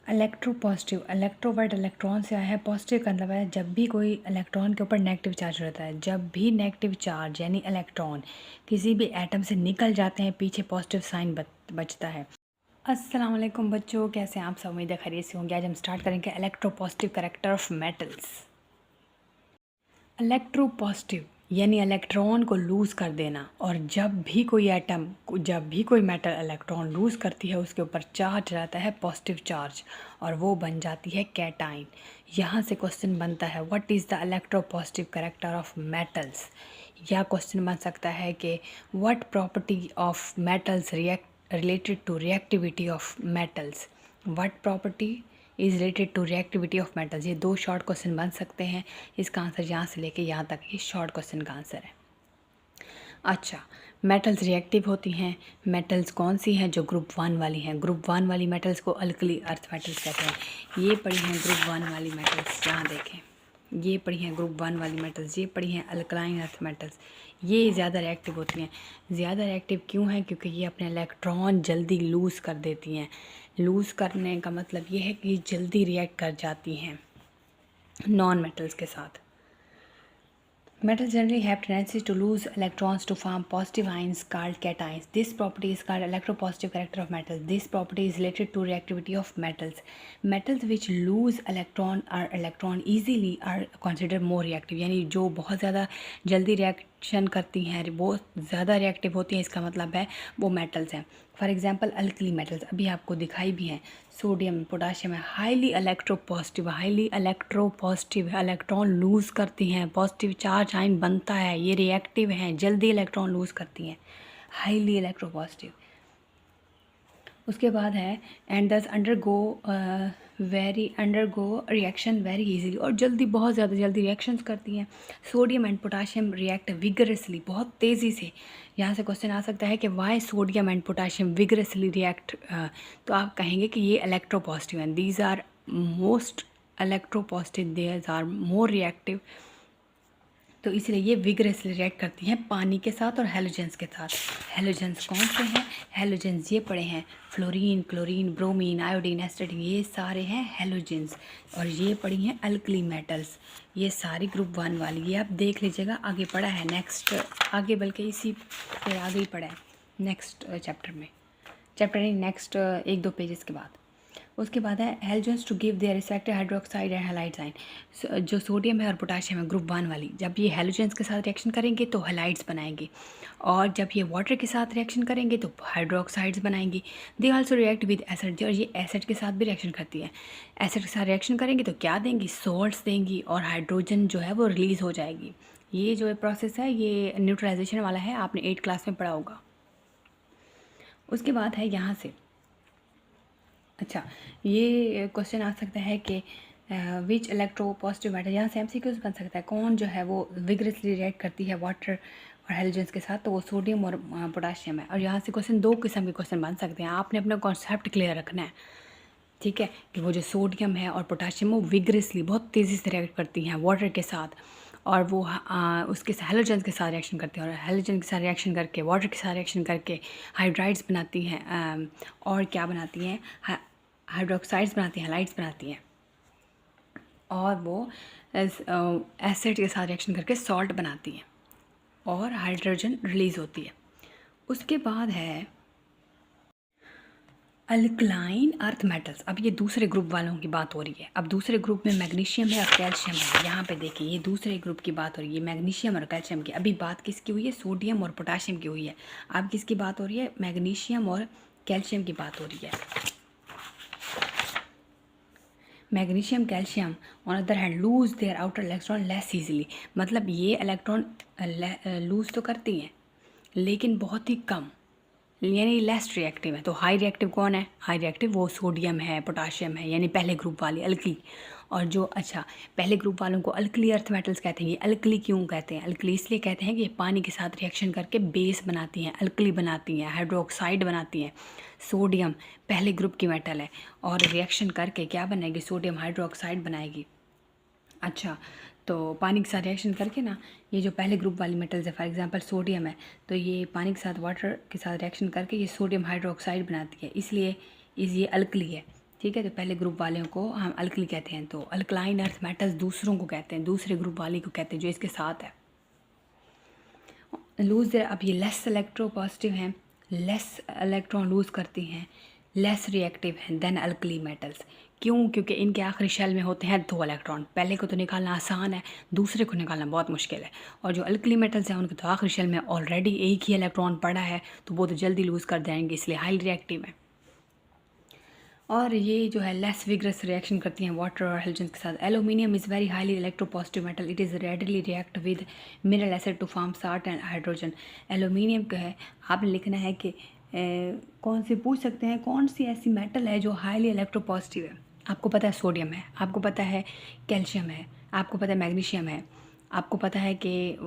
Electropositive, electro word electron से आया है, पॉजिटिव का मतलब है जब भी कोई इलेक्ट्रॉन के ऊपर नेगेटिव चार्ज रहता है, जब भी नेगेटिव चार्ज यानी इलेक्ट्रॉन किसी भी एटम से निकल जाते हैं पीछे पॉजिटिव साइन बचता है। अस्सलाम वालेकुम बच्चों, कैसे हैं आप सब? उम्मीद है खैरियत से होंगे। आज हम स्टार्ट करेंगे electropositive character of metals. Electropositive यानी इलेक्ट्रॉन को लूज़ कर देना, और जब भी कोई मेटल इलेक्ट्रॉन लूज़ करती है उसके ऊपर चार्ज रहता है पॉजिटिव चार्ज, और वो बन जाती है कैटाइन। यहाँ से क्वेश्चन बनता है what is the electropositive character of metals. या क्वेश्चन बन सकता है कि what property of metals related to reactivity of metals. What property is related to reactivity of metals. ये दो शॉर्ट क्वेश्चन बन सकते हैं। इसका आंसर यहाँ से लेके यहाँ तक ये शॉर्ट क्वेश्चन का आंसर है। अच्छा, मेटल्स रिएक्टिव होती हैं। मेटल्स कौन सी हैं? जो ग्रुप 1 वाली हैं। ग्रुप 1 वाली मेटल्स को अल्कली अर्थ मेटल्स कहते हैं। ये पड़ी हैं ग्रुप 1 वाली मेटल्स, यहाँ देखें, ये पड़ी हैं ग्रुप 1 वाली मेटल्स, ये पड़ी हैं अल्कलाइन अर्थ मेटल्स। ये ज़्यादा रिएक्टिव होती हैं। ज़्यादा रिएक्टिव क्यों है? क्योंकि ये अपने इलेक्ट्रॉन जल्दी लूज़ कर देती हैं। लूज़ करने का मतलब ये है कि जल्दी रिएक्ट कर जाती हैं नॉन मेटल्स के साथ। Metals generally have tendencies to lose electrons to form positive ions called cations. This property is called electropositive character of metals. This property is related to reactivity of metals. Metals which lose electron easily are considered more reactive. यानी जो बहुत ज़्यादा जल्दी reaction करती हैं, बहुत ज़्यादा reactive होती हैं, इसका मतलब है वो मेटल्स हैं। फॉर एग्जांपल अल्कली मेटल्स अभी आपको दिखाई भी हैं, सोडियम पोटाशियम है, हाईली इलेक्ट्रोपॉजिटिव इलेक्ट्रॉन लूज़ करती हैं, पॉजिटिव चार्ज आयन बनता है, ये रिएक्टिव हैं, जल्दी इलेक्ट्रॉन लूज़ करती हैं, हाईली इलेक्ट्रोपॉजिटिव। उसके बाद है एंड दस अंडरगो रिएक्शन वेरी इजीली, और जल्दी, बहुत ज़्यादा जल्दी रिएक्शंस करती हैं। Sodium and potassium react vigorously, बहुत तेज़ी से। यहाँ से क्वेश्चन आ सकता है कि why sodium and potassium vigorously react, तो आप कहेंगे कि ये इलेक्ट्रोपॉजिटिव हैं। These are most electropositive, these are more reactive, तो इसलिए ये विगरसली रिएक्ट करती हैं पानी के साथ और हेलोजेंस के साथ। हेलोजेंस कौन से हैं? हेलोजेंस ये पड़े हैं फ्लोरीन, क्लोरीन, ब्रोमीन, आयोडीन, एस्टेटिन, ये सारे हैं हेलोजेंस। और ये पड़ी हैं अल्कली मेटल्स, ये सारी ग्रुप 1 वाली। ये आप देख लीजिएगा, आगे पड़ा है नेक्स्ट, आगे बल्कि इसी पे आगे ही पड़ा है नेक्स्ट चैप्टर में, चैप्टर नहीं, नेक्स्ट 1-2 पेजेस के बाद। उसके बाद है halogens to give their respective hydroxide and halide sign. जो सोडियम है और पोटाशियम है ग्रुप 1 वाली, जब ये हेलोजेंस के साथ रिएक्शन करेंगे तो हैलाइड्स बनाएंगे, और जब ये वाटर के साथ रिएक्शन करेंगे तो हाइड्रोक्साइड्स बनाएंगी। They also react with acid, और ये एसिड के साथ भी रिएक्शन करती है। एसिड के साथ रिएक्शन करेंगे तो क्या देंगी? सॉल्ट्स देंगी, और हाइड्रोजन जो है वो रिलीज़ हो जाएगी। ये जो प्रोसेस है ये न्यूट्रलाइजेशन वाला है, आपने 8 क्लास में पढ़ा होगा। उसके बाद है यहाँ से, अच्छा, ये क्वेश्चन आ सकता है कि विच इलेक्ट्रोपॉजिटिव मेटल, यहाँ से एमसीक्यूज बन सकता है, कौन जो है वो विगरसली रिएक्ट करती है वाटर और हेलोजेंस के साथ, तो वो सोडियम और पोटाशियम है। और यहाँ से क्वेश्चन 2 किस्म के क्वेश्चन बन सकते हैं, आपने अपना कॉन्सेप्ट क्लियर रखना है, ठीक है, कि वो जो सोडियम है और पोटाशियम वो विगरसली, बहुत तेज़ी से रिएक्ट करती हैं वाटर के साथ, और वो उसके हेलोजेंस के साथ रिएक्शन करती हैं, और हेलोजन के साथ रिएक्शन करके, वाटर के साथ रिएक्शन करके हाइड्राइड्स बनाती हैं, और क्या बनाती हैं? हाइड्रोक्साइड्स बनाती हैं, हैलाइड्स बनाती हैं, और वो एसिड के साथ रिएक्शन करके सॉल्ट बनाती हैं, और हाइड्रोजन रिलीज़ होती है। उसके बाद है अल्कलाइन अर्थ मेटल्स। अब ये दूसरे ग्रुप वालों की बात हो रही है। अब दूसरे ग्रुप में मैग्नीशियम है और कैल्शियम है। यहाँ पे देखिए, ये दूसरे ग्रुप की बात हो रही है, मैग्नीशियम और कैल्शियम की। अभी बात किसकी हुई है? सोडियम और पोटाशियम की हुई है। अब किसकी बात हो रही है? मैग्नीशियम और कैल्शियम की बात हो रही है। Magnesium, calcium on other hand lose their outer electron less easily, मतलब ये इलेक्ट्रॉन लूज़ तो करती हैं लेकिन बहुत ही कम, यानी लेस रिएक्टिव है। तो हाई रिएक्टिव कौन है? हाई रिएक्टिव वो सोडियम है, पोटाशियम है, यानी पहले ग्रुप वाली अल्कली। और जो, अच्छा, पहले ग्रुप वालों को अल्कली अर्थ मेटल्स कहते हैं। ये अल्कली क्यों कहते हैं? अल्कली इसलिए कहते हैं कि ये पानी के साथ रिएक्शन करके बेस बनाती हैं, अल्कली बनाती हैं, हाइड्रोक्साइड बनाती हैं। सोडियम पहले ग्रुप की मेटल है, और रिएक्शन करके क्या बनाएगी? सोडियम हाइड्रोक्साइड बनाएगी। अच्छा, तो पानी के साथ रिएक्शन करके ना, ये जो पहले ग्रुप वाली मेटल्स है, फॉर एग्जांपल सोडियम है, तो ये पानी के साथ वाटर के साथ रिएक्शन करके ये सोडियम हाइड्रोक्साइड बनाती है, इसलिए ये अल्कली है, ठीक है। तो पहले ग्रुप वालों को हम अल्कली कहते हैं, तो अल्कलाइन अर्थ मेटल्स दूसरों को कहते हैं, दूसरे ग्रुप वाले को कहते हैं जो इसके साथ है। लूज, अब ये लेस इलेक्ट्रोपॉजिटिव हैं, लेस इलेक्ट्रॉन लूज करती हैं, लेस रिएक्टिव हैं देन अल्कली मेटल्स। क्यों? क्योंकि इनके आखिरी शेल में होते हैं 2 इलेक्ट्रॉन। पहले को तो निकालना आसान है, दूसरे को निकालना बहुत मुश्किल है। और जो अल्कली मेटल्स हैं उनके तो आखिरी शेल में ऑलरेडी एक ही इलेक्ट्रॉन पड़ा है, तो वो तो जल्दी लूज़ कर जाएंगे, इसलिए हाई रिएक्टिव है। और ये जो है लेस विग्रस रिएक्शन करती हैं वाटर और हाइड्रोजन के साथ। Aluminium is very highly electropositive metal, it is readily react with mineral acid to form salt and hydrogen. Aluminium का है, आपने लिखना है कि कौन सी, पूछ सकते हैं कौन सी ऐसी मेटल है जो हाईली इलेक्ट्रोपॉजिटिव है। आपको पता है सोडियम है, आपको पता है कैल्शियम है, आपको पता है मैग्नीशियम है, आपको पता है कि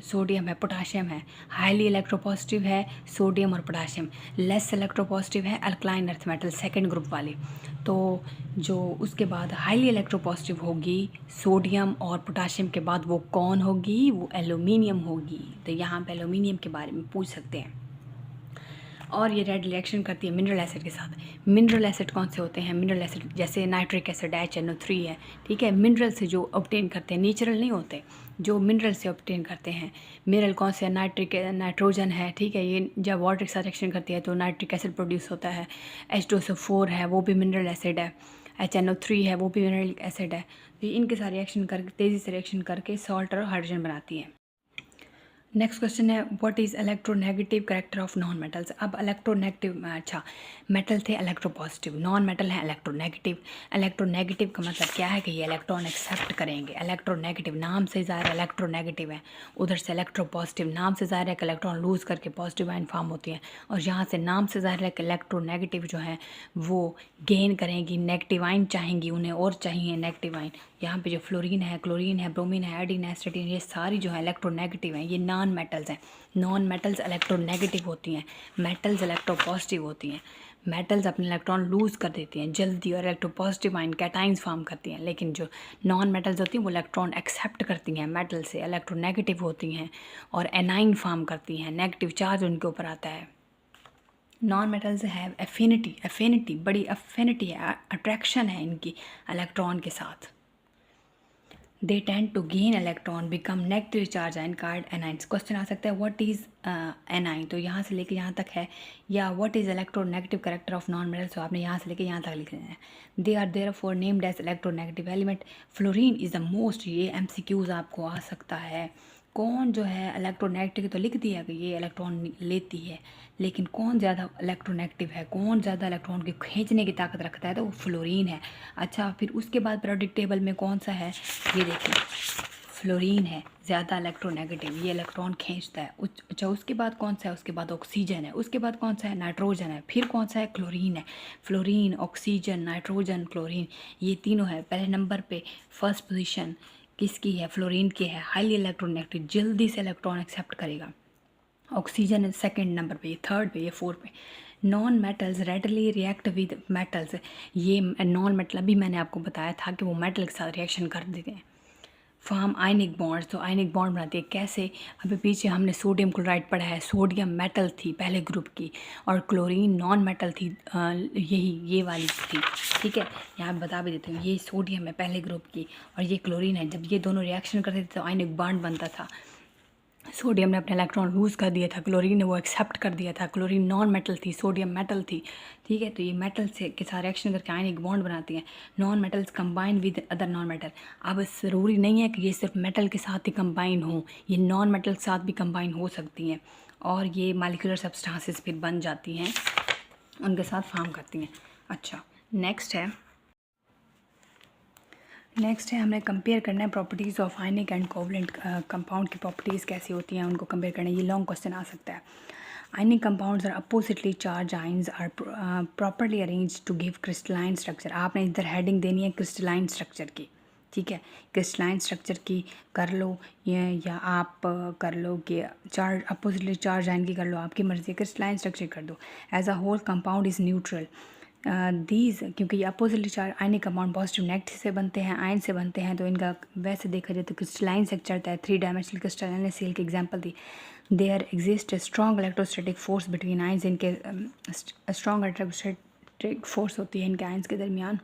सोडियम है, पोटाशियम है। हाईली इलेक्ट्रोपॉजिटिव है सोडियम और पोटाशियम, लेस इलेक्ट्रोपॉजिटिव है alkaline earth metal second group वाले। तो जो उसके बाद हाईली इलेक्ट्रोपॉजिटिव होगी सोडियम और पोटाशियम के बाद वो कौन होगी? वो एल्यूमिनियम होगी। तो यहाँ पे एल्यूमिनियम के बारे में पूछ सकते हैं। और ये रेड रिएक्शन करती है मिनरल एसिड के साथ। मिनरल एसिड कौन से होते हैं? मिनरल एसिड जैसे नाइट्रिक एसिड HNO3 है, ठीक है, मिनरल से जो ऑब्टेन करते हैं, नेचुरल नहीं होते, जो मिनरल से ऑब्टेन करते हैं। मिनरल कौन से? नाइट्रोजन है, ठीक है, ये जब वाटर के साथ रिएक्शन करती है तो नाइट्रिक एसिड प्रोड्यूस होता है। H2SO4 है, वो भी मिनरल एसिड है। HNO3 है, वो भी मिनरल एसिड है। तो इनके साथ रिएक्शन करके, तेज़ी से रिएक्शन करके सॉल्ट और हाइड्रोजन बनाती हैं। नेक्स्ट क्वेश्चन है what is electronegative character of non metals. अब इलेक्ट्रोनेगेटिव, अच्छा, मेटल थे इलेक्ट्रोपॉजिटिव, नॉन मेटल है इलेक्ट्रोनेगेटिव। इलेक्ट्रोनेगेटिव का मतलब क्या है कि ये इलेक्ट्रॉन एक्सेप्ट करेंगे। इलेक्ट्रोनेगेटिव नाम से ज़ाहिर इलेक्ट्रोनेगेटिव है, उधर से इलेक्ट्रोपॉजिटिव नाम से ज़ाहिर है कि इलेक्ट्रॉन लूज़ करके पॉजिटिव आयन फॉर्म होती है, और यहाँ से नाम से ज़ाहिर है कि इलेक्ट्रोनेगेटिव जो है वो गेन करेंगी, नेगेटिव आयन चाहेंगी, उन्हें और चाहिए नेगेटिव आयन। यहाँ पे जो फ्लोरीन है, क्लोरीन है, ब्रोमीन है, आयोडीन है, एस्टेटिन, ये सारी जो है इलेक्ट्रोनेगेटिव हैं, ये नॉन मेटल्स हैं। नॉन मेटल्स इलेक्ट्रोनेगेटिव होती हैं, मेटल्स इलेक्ट्रोपॉजिटिव होती हैं। मेटल्स अपने इलेक्ट्रॉन लूज़ कर देती हैं जल्दी और इलेक्ट्रोपॉजिटिव आयन कैटाइंस फॉर्म करती हैं, लेकिन जो नॉन मेटल्स होती हैं वो इलेक्ट्रॉन एक्सेप्ट करती हैं मेटल से, इलेक्ट्रोनेगेटिव होती हैं और एनाइन फॉर्म करती हैं, नेगेटिव चार्ज उनके ऊपर आता है। नॉन मेटल्स हैव एफिनिटी, बड़ी एफिनिटी है, अट्रैक्शन है इनकी इलेक्ट्रॉन के साथ। They tend to gain electron, become negative charge ion called anions. Question आ सकता है व्हाट इज़ एनाइन, तो यहाँ से लेके यहाँ तक है, या what is electronegative character of non metals, तो आपने यहाँ से लेके यहाँ तक लिख लेना है। They are therefore named as electronegative element. Fluorine is the most, ये MCQs आपको आ सकता है। कौन जो है इलेक्ट्रोनेगेटिव, तो लिख दिया कि ये इलेक्ट्रॉन लेती है, लेकिन कौन ज़्यादा इलेक्ट्रोनेगेटिव है, कौन ज़्यादा इलेक्ट्रॉन की खींचने की ताकत रखता है, तो वो फ्लोरीन है। अच्छा, फिर उसके बाद पीरियोडिक टेबल में कौन सा है? ये देखिए, फ्लोरीन है ज़्यादा इलेक्ट्रोनेगेटिव, ये इलेक्ट्रॉन खींचता है। अच्छा, उसके बाद कौन सा है? उसके बाद ऑक्सीजन है। उसके बाद कौन सा है? नाइट्रोजन है। फिर कौन सा है? क्लोरीन है। फ्लोरीन, ऑक्सीजन, नाइट्रोजन, क्लोरीन, ये तीनों है। पहले नंबर पे फर्स्ट पोजीशन किसकी है? फ्लोरीन की है। हाईली इलेक्ट्रोनेगेटिव, जल्दी से इलेक्ट्रॉन एक्सेप्ट करेगा। ऑक्सीजन सेकंड नंबर पे, ये थर्ड पे, ये फोर्थ पे। Non metals readily react with metals, ये नॉन मेटल अभी मैंने आपको बताया था कि वो मेटल के साथ रिएक्शन कर देते हैं, फॉर्म आयनिक बॉन्ड्स, तो आयनिक बॉन्ड बनाती है। कैसे? अभी पीछे हमने सोडियम क्लोराइड पढ़ा है, सोडियम मेटल थी पहले ग्रुप की, और क्लोरीन नॉन मेटल थी, यही ये वाली थी, ठीक है। यहाँ बता भी देती हूँ, ये सोडियम है पहले ग्रुप की और ये क्लोरीन है। जब ये दोनों रिएक्शन करते थे तो आयनिक बॉन्ड बनता था। सोडियम ने अपना इलेक्ट्रॉन लूज़ कर दिया था, क्लोरीन ने वो एक्सेप्ट कर दिया था। क्लोरीन नॉन मेटल थी, सोडियम मेटल थी, ठीक है। तो ये मेटल से के साथ रिएक्शन करके आयनिक बॉन्ड बनाती हैं। Non metals combine with other non metal, अब ज़रूरी नहीं है कि ये सिर्फ मेटल के साथ ही कंबाइन हो, ये नॉन मेटल के साथ भी कंबाइन हो सकती हैं, और ये मालिकुलर सब्सटेंसेस फिर बन जाती हैं, उनके साथ फॉर्म करती हैं। अच्छा, नेक्स्ट है हमें कंपेयर करना है properties of ionic and covalent compound की प्रॉपर्टीज़ कैसी होती हैं, उनको कंपेयर करना है। ये लॉन्ग क्वेश्चन आ सकता है। Ionic compounds are oppositely charged ions are properly arrange to give crystalline structure. आपने इधर हेडिंग देनी है क्रिस्टलाइन स्ट्रक्चर की, ठीक है। क्रिस्टलाइन स्ट्रक्चर की कर लो, या आप कर लो कि चार्ज अपोजिटली चार्ज आयन की कर लो, आपकी मर्ज़ी। क्रिस्टलाइन स्ट्रक्चर कर दो। As a whole compound is neutral these, क्योंकि ये oppositely charged ionic compound positive negative से बनते हैं, आयन से बनते हैं, तो इनका वैसे देखा जाए तो क्रिस्टलाइन स्ट्रक्चर रहता है। 3 डायमेंशनल क्रिस्टलाइन ने सेल की एग्जांपल दी। There exist strong electrostatic force between ions, इनके स्ट्रॉन्ग इलेक्ट्रोस्टैटिक फोर्स होती है इनके आयंस के दरमियान।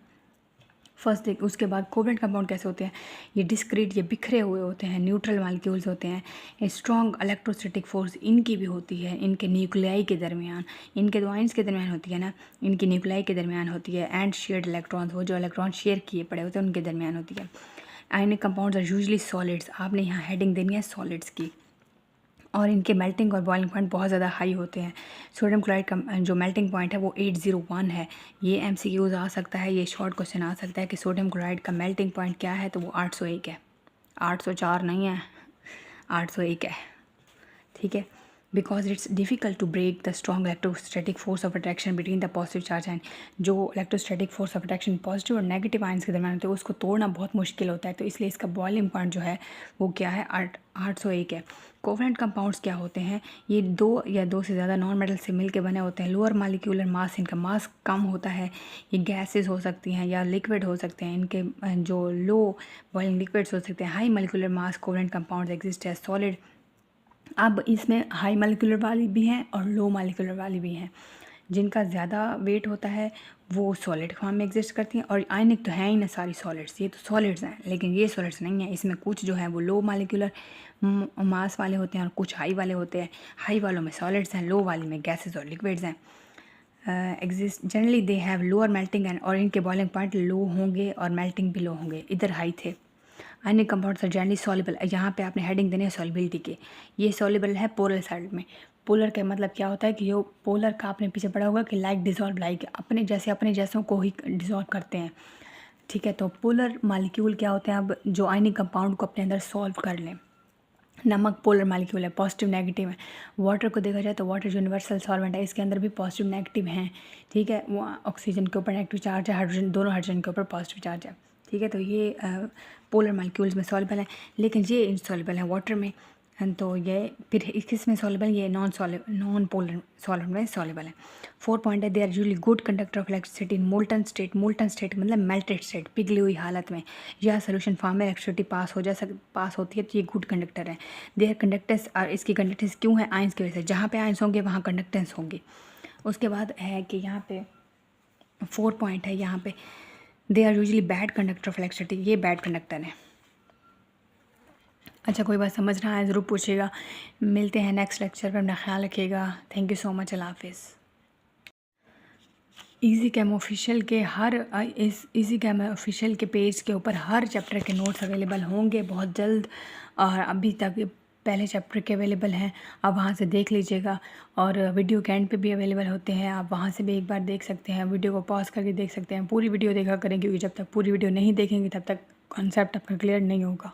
फर्स्ट देख, उसके बाद कोवेलेंट कंपाउंड कैसे होते हैं, ये डिस्क्रीट, ये बिखरे हुए होते हैं, न्यूट्रल मॉलिक्यूल्स होते हैं। स्ट्रॉन्ग इलेक्ट्रोस्टैटिक फोर्स इनकी भी होती है इनके न्यूक्लियाई के दरमियान, इनके दो आयंस के दरमियान होती है ना, इनकी न्यूक्लियाई के दरमियान होती है। एंड शेयर्ड इलेक्ट्रॉन्स, वो जो इलेक्ट्रॉन शेयर किए पड़े होते हैं उनके दरमियान होती है। Ionic compounds are usually solids, आपने यहाँ हेडिंग देनी है सॉलिड्स की, और इनके मेल्टिंग और बॉइलिंग पॉइंट बहुत ज़्यादा हाई होते हैं। सोडियम क्लोराइड का जो मेल्टिंग पॉइंट है वो 801 है। ये MCQs आ सकता है, ये शॉर्ट क्वेश्चन आ सकता है कि सोडियम क्लोराइड का मेल्टिंग पॉइंट क्या है, तो वो 801 है, 804 नहीं है, 801 है, ठीक है। Because it's difficult to break the strong electrostatic force of attraction between the positive charge and, जो electrostatic force of attraction positive और नेगेटिव आयंस के दरमियान होते हैं उसको तोड़ना बहुत मुश्किल होता है, तो इसलिए इसका बॉइलिंग पॉइंट जो है वो क्या है, 801 है। कोवेलेंट कंपाउंड्स क्या होते हैं, ये दो या दो से ज़्यादा नॉन मेटल से मिलकर बने होते हैं। लोअर मालिक्यूलर मास, इनका मास कम होता है, ये गैसेस हो सकती हैं या लिक्विड हो सकते हैं, इनके जो लो बॉइलिंग लिक्विड्स हो सकते हैं। High molecular mass covalent compounds exist है सॉलिड। अब इसमें हाई मालिक्यूलर वाली भी हैं और लो मालिक्यूलर वाली भी हैं। जिनका ज़्यादा वेट होता है वो सॉलिड फॉर्म में एग्जिस्ट करती हैं, और आयनिक तो है ही ना सारी सॉलिड्स, ये तो सॉलिड्स हैं, लेकिन ये सॉलिड्स नहीं है, इसमें कुछ जो है वो लो मालिक्यूलर मास वाले होते हैं और कुछ हाई वाले होते हैं। हाई वालों में सॉलिड्स हैं, लो वाली में गैसेस और लिक्विड्स हैं। Exist generally they have lower melting and, और इनके बॉइलिंग पॉइंट लो होंगे और मेल्टिंग भी लो होंगे, इधर हाई थे। Ionic compounds are generally soluble, यहाँ पे आपने हेडिंग देनी है सॉल्युबिलिटी के, ये सॉल्युबल है पोलर साइड में। पोलर का मतलब क्या होता है कि ये पोलर का आपने पीछे पढ़ा होगा कि लाइक डिजॉल्व, लाइक अपने जैसों को ही डिजॉल्व करते हैं, ठीक है। तो पोलर मालिक्यूल क्या होते हैं, अब जो आयनिक कंपाउंड को अपने अंदर सॉल्व कर लें। नमक पोलर मालिक्यूल है, पॉजिटिव नेगेटिव है। वाटर को देखा जाए तो वाटर यूनिवर्सल सॉल्वेंट है, इसके अंदर भी पॉजिटिव नेगेटिव हैं, ठीक है। वो ऑक्सीजन के ऊपर नेगेटिव चार्ज है, हाइड्रोजन, दोनों हाइड्रोजन के ऊपर पॉजिटिव चार्ज है, ठीक है। तो ये पोलर मालिक्यूल्स में सॉल्युबल है, लेकिन ये इनसॉल्युबल है वाटर में। तो ये फिर किस में सॉल्युबल, ये नॉन पोलर सॉल्वेंट में सॉल्युबल है। 4 पॉइंट है, they are usually good conductor of electricity in molten state. Molten state मतलब मेल्टेड स्टेट, पिघली हुई हालत में या सोल्यूशन फॉर्म में इलेक्ट्रिसिटी पास होती है, तो ये गुड कंडक्टर है। देयर कंडक्टेंस, और इसकी कंडक्टेंस क्यों है, आयंस की वजह से, जहाँ पे आयंस होंगे वहाँ कंडक्टेंस होंगी। उसके बाद है कि यहाँ पे 4 पॉइंट है, यहाँ पे they are usually bad conductor of electricity, ये बैड कंडक्टर है। अच्छा, कोई बात समझ रहा है ज़रूर पूछिएगा। मिलते हैं नेक्स्ट लेक्चर पर, अपना ख्याल रखिएगा। थैंक यू सो मच, अल्लाह हाफिज़। इजी कैम ऑफिशियल के इजी कैम ऑफिशियल के पेज के ऊपर हर चैप्टर के नोट्स अवेलेबल होंगे बहुत जल्द, और अभी तक पहले चैप्टर के अवेलेबल हैं, आप वहाँ से देख लीजिएगा। और वीडियो के एंड पे भी अवेलेबल होते हैं, आप वहाँ से भी एक बार देख सकते हैं, वीडियो को पॉज करके देख सकते हैं। पूरी वीडियो देखा करें, क्योंकि जब तक पूरी वीडियो नहीं देखेंगे तब तक कॉन्सेप्ट आपका क्लियर नहीं होगा।